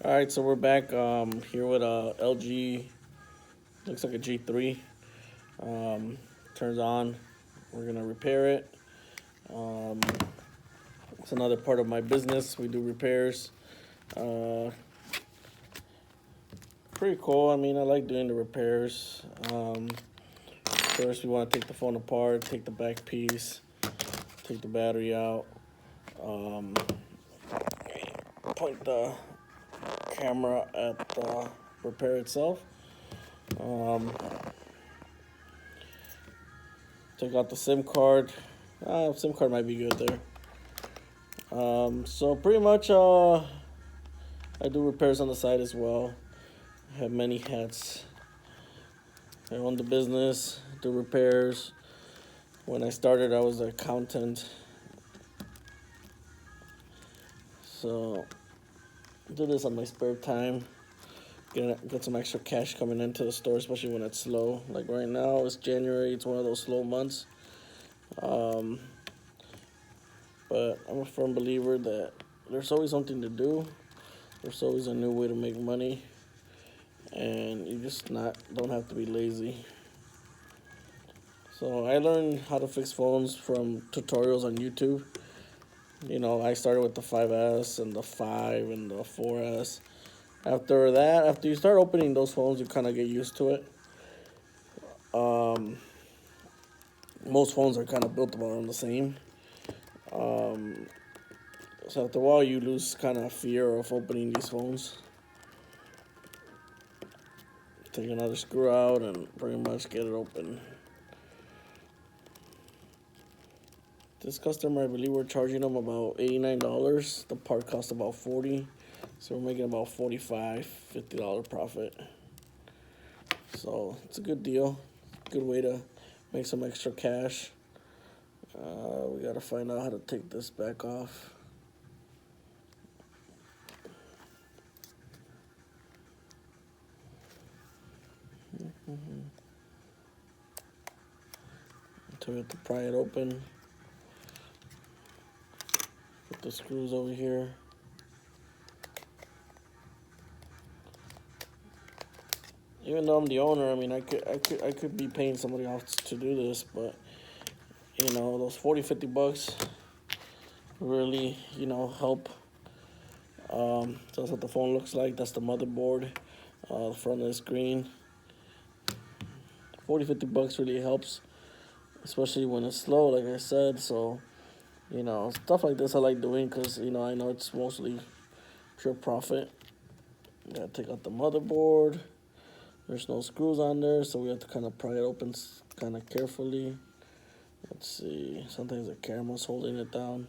All right, so we're back here with LG. Looks like a G3. Um, Turns on. We're gonna repair it. Um, it's another part of my business. We do repairs. Uh, Pretty cool. I mean, I like doing the repairs. First, we want to take the phone apart, take the back piece, take the battery out. Um, Point the camera at the repair itself. Um, Take out the SIM card. SIM card might be good there. So pretty much, I do repairs on the side as well. I have many hats. I own the business, do repairs. When I started, I was an accountant. So do this on my spare time. Get some extra cash coming into the store, especially when it's slow. Like right now, it's January. It's one of those slow months. Um, but I'm a firm believer that there's always something to do. There's always a new way to make money, and you just not don't have to be lazy. So I learned how to fix phones from tutorials on YouTube. I started with the 5S and the 5 and the 4S. After that, after you start opening those phones, you kind of get used to it. Um, Most phones are kind of built around the same. Um, so after a while, you lose kind of fear of opening these phones. Take another screw out and pretty much get it open. This customer, I believe we're charging them about $89. The part cost about $40, so we're making about $45, $50 profit. So it's a good deal, good way to make some extra cash. We gotta find out how to take this back off. So we have to pry it open. Put the screws over here. Even though I'm the owner, I mean, I could be paying somebody else to do this, but those 40, $50 really, help. So that's what the phone looks like. That's the motherboard. The front of the screen. 40, $50 really helps, especially when it's slow, like I said. So, stuff like this I like doing because, I know it's mostly pure profit. Gotta take out the motherboard. There's no screws on there, so we have to kind of pry it open kind of carefully. Let's see. Sometimes the camera's holding it down.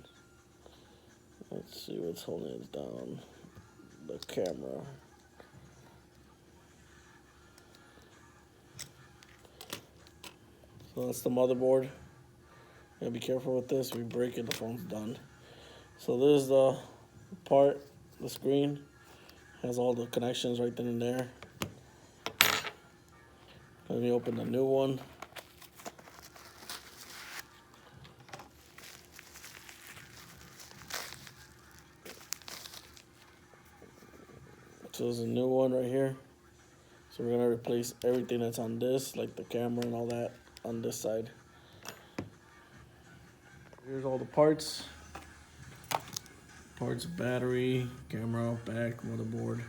Let's see what's holding it down. The camera. So that's the motherboard. Gotta be careful with this. We break it, the phone's done. So there's the part, the screen. Has all the connections right then and there. Let me open the new one. So there's a new one right here. So we're gonna replace everything that's on this, like the camera and all that, on this side. Here's all the parts. Parts, battery, camera, back, motherboard.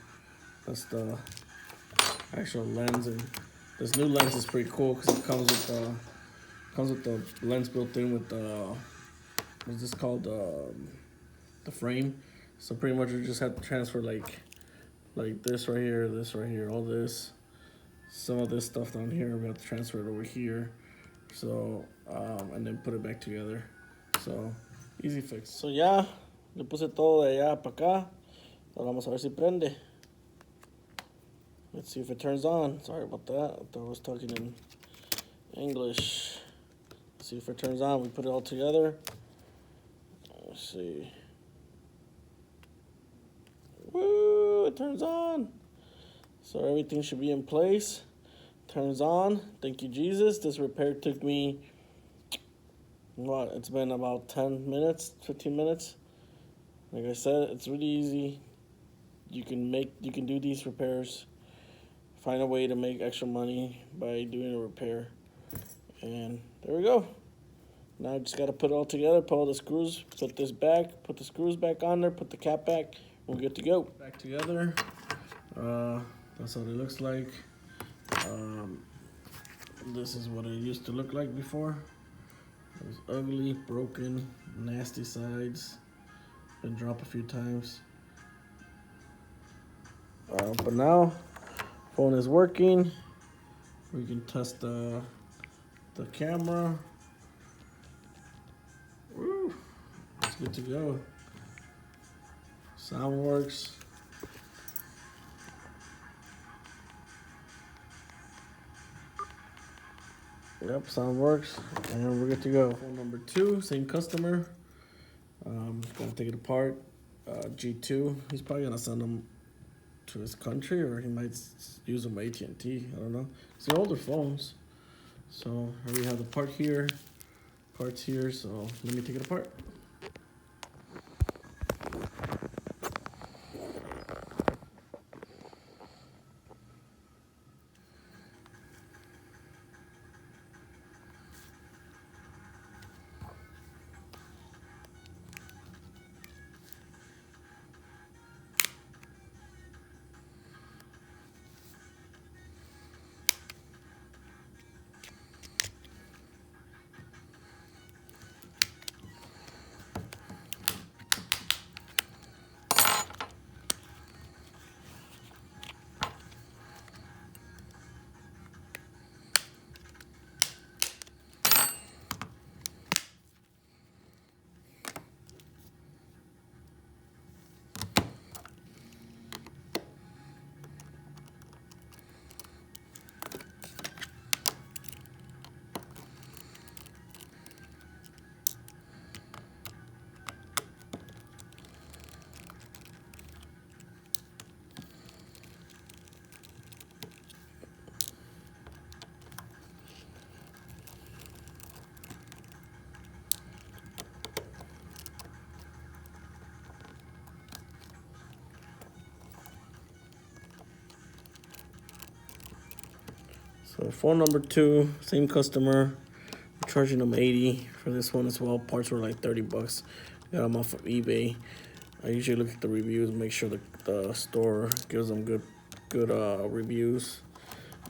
That's the actual lens, and this new lens is pretty cool because it comes with the lens built in with the what's this called, the frame. So pretty much we just have to transfer like this right here, all this, some of this stuff down here. We have to transfer it over here. So and then put it back together. So easy fix. So ya, le puse todo de allá para acá. Ahora vamos a ver si prende. Let's see if it turns on. Sorry about that. I thought I was talking in English. Let's see if it turns on. We put it all together. Let's see. Woo! It turns on. So everything should be in place. Turns on. Thank you, Jesus. This repair took me, it's been about 10 minutes, 15 minutes. Like I said, it's really easy. you can do these repairs. Find a way to make extra money by doing a repair. And there we go. Now I just gotta put it all together, put all the screws, put this back, put the screws back on there, put the cap back, we're good to go. Back together. That's what it looks like. This is what it used to look like before. It was ugly, broken, nasty sides. Been dropped a few times. But now, phone is working. We can test the camera. Woo, it's good to go. Sound works. Yep, sound works, and we're good to go. Phone number 2, same customer. Gotta take it apart. G2. He's probably gonna send them to his country, or he might use them AT&T. I don't know. It's the older phones. So here we have the part here, parts here. So let me take it apart. So phone number 2, same customer. I'm charging them 80 for this one as well. Parts were like 30 bucks. Got them off of eBay. I usually look at the reviews and make sure the store gives them good reviews.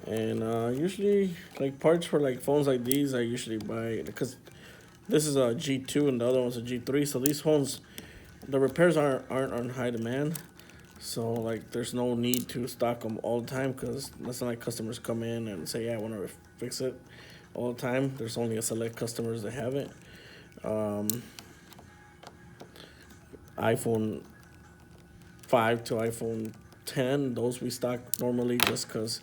And usually, like parts for like phones like these, I usually buy, because this is a G2 and the other one's a G3. So these phones, the repairs aren't on high demand. So like, there's no need to stock them all the time, because it's not like customers come in and say, "Yeah, I want to fix it" all the time. There's only a select customers that have it. iPhone 5 to iPhone 10, those we stock normally just because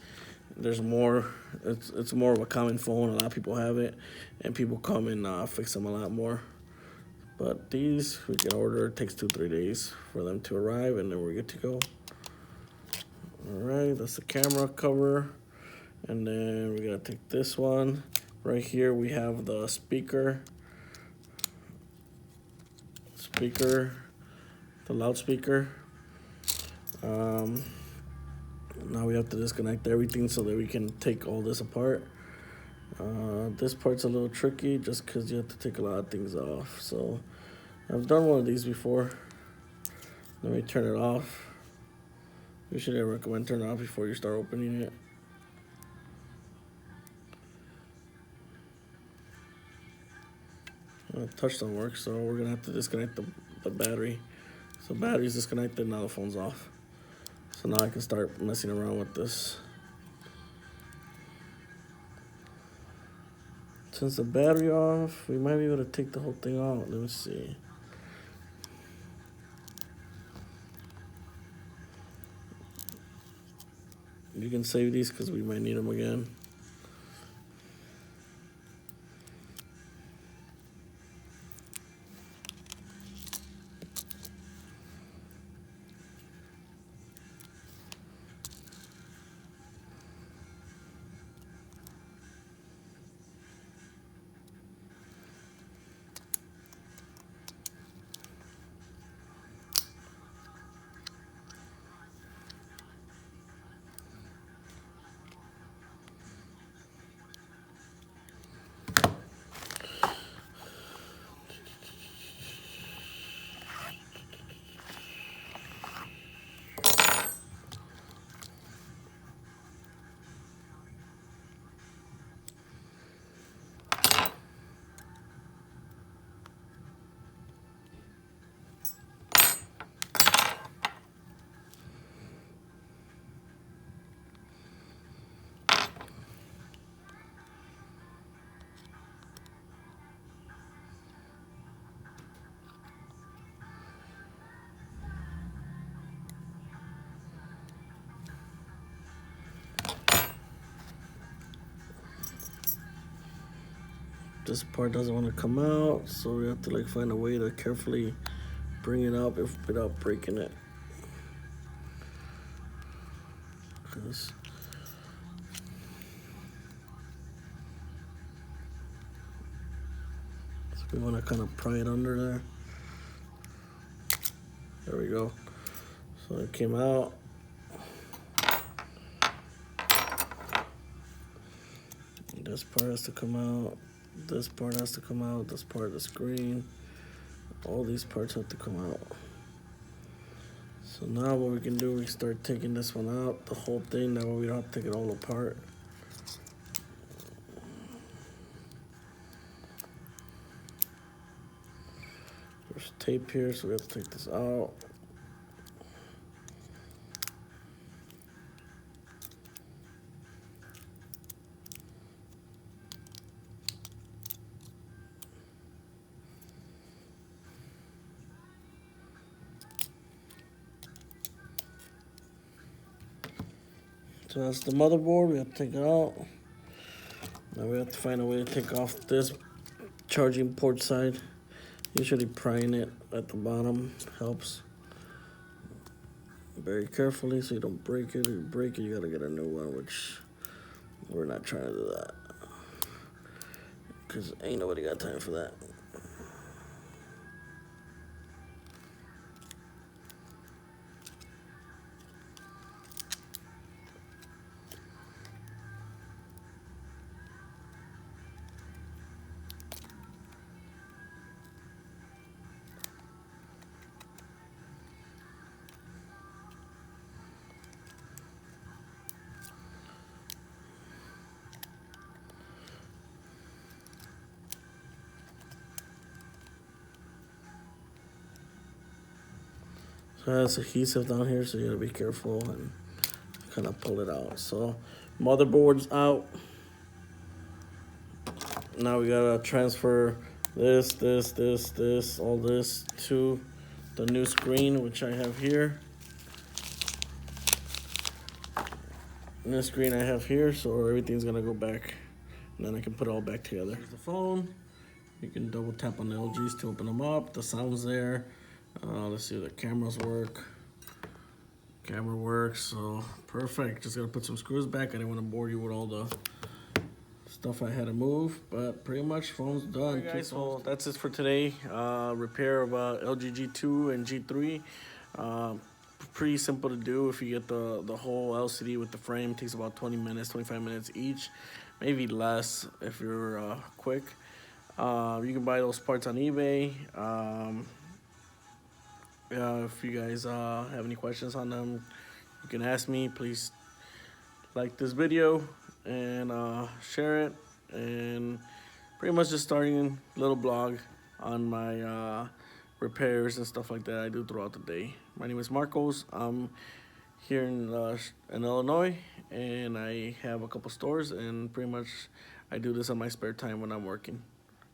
there's more. It's more of a common phone. A lot of people have it, and people come and fix them a lot more. But these we can order. It takes 2-3 days for them to arrive, and then we're good to go. All right, that's the camera cover. And then we gotta take this one. Right here we have the speaker, the loudspeaker. Now we have to disconnect everything so that we can take all this apart. This part's a little tricky just because you have to take a lot of things off. So I've done one of these before. Let me turn it off. Usually I recommend turning it off before you start opening it. Touch don't work, so we're gonna have to disconnect the battery. So battery's disconnected, now the phone's off. So now I can start messing around with this. Since the battery off, we might be able to take the whole thing out. Let me see. You can save these because we might need them again. This part doesn't want to come out, so we have to like find a way to carefully bring it up without breaking it. 'Cause we want to kind of pry it under there. There we go. So it came out. This part has to come out. This part has to come out. This part of the screen. All these parts have to come out. So now what we can do, we start taking this one out, the whole thing. That way we don't have to take it all apart. There's tape here, so we have to take this out. So that's the motherboard, we have to take it out. Now we have to find a way to take off this charging port side. Usually prying it at the bottom helps. Very carefully so you don't break it. If you break it, you gotta get a new one, which we're not trying to do that. Cause ain't nobody got time for that. So it has adhesive down here, so you gotta be careful and kind of pull it out. So motherboard's out. Now we gotta transfer this, all this to the new screen, which I have here. And this screen I have here, so everything's gonna go back, and then I can put it all back together. Here's the phone. You can double tap on the LGs to open them up. The sound's there. Let's see if the cameras work. Camera works, so perfect. Just gotta put some screws back. I didn't want to bore you with all the stuff I had to move, but pretty much phone's done. All right, guys, so that's it for today. Repair of LG G2 and G3. Pretty simple to do. If you get the whole LCD with the frame, it takes about 20 minutes, 25 minutes each, maybe less if you're quick. You can buy those parts on eBay. If you guys have any questions on them, you can ask me. Please like this video and share it. And pretty much just starting a little blog on my repairs and stuff like that I do throughout the day. My name is Marcos. I'm here in Illinois, and I have a couple stores, and pretty much I do this on my spare time when I'm working.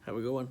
Have a good one.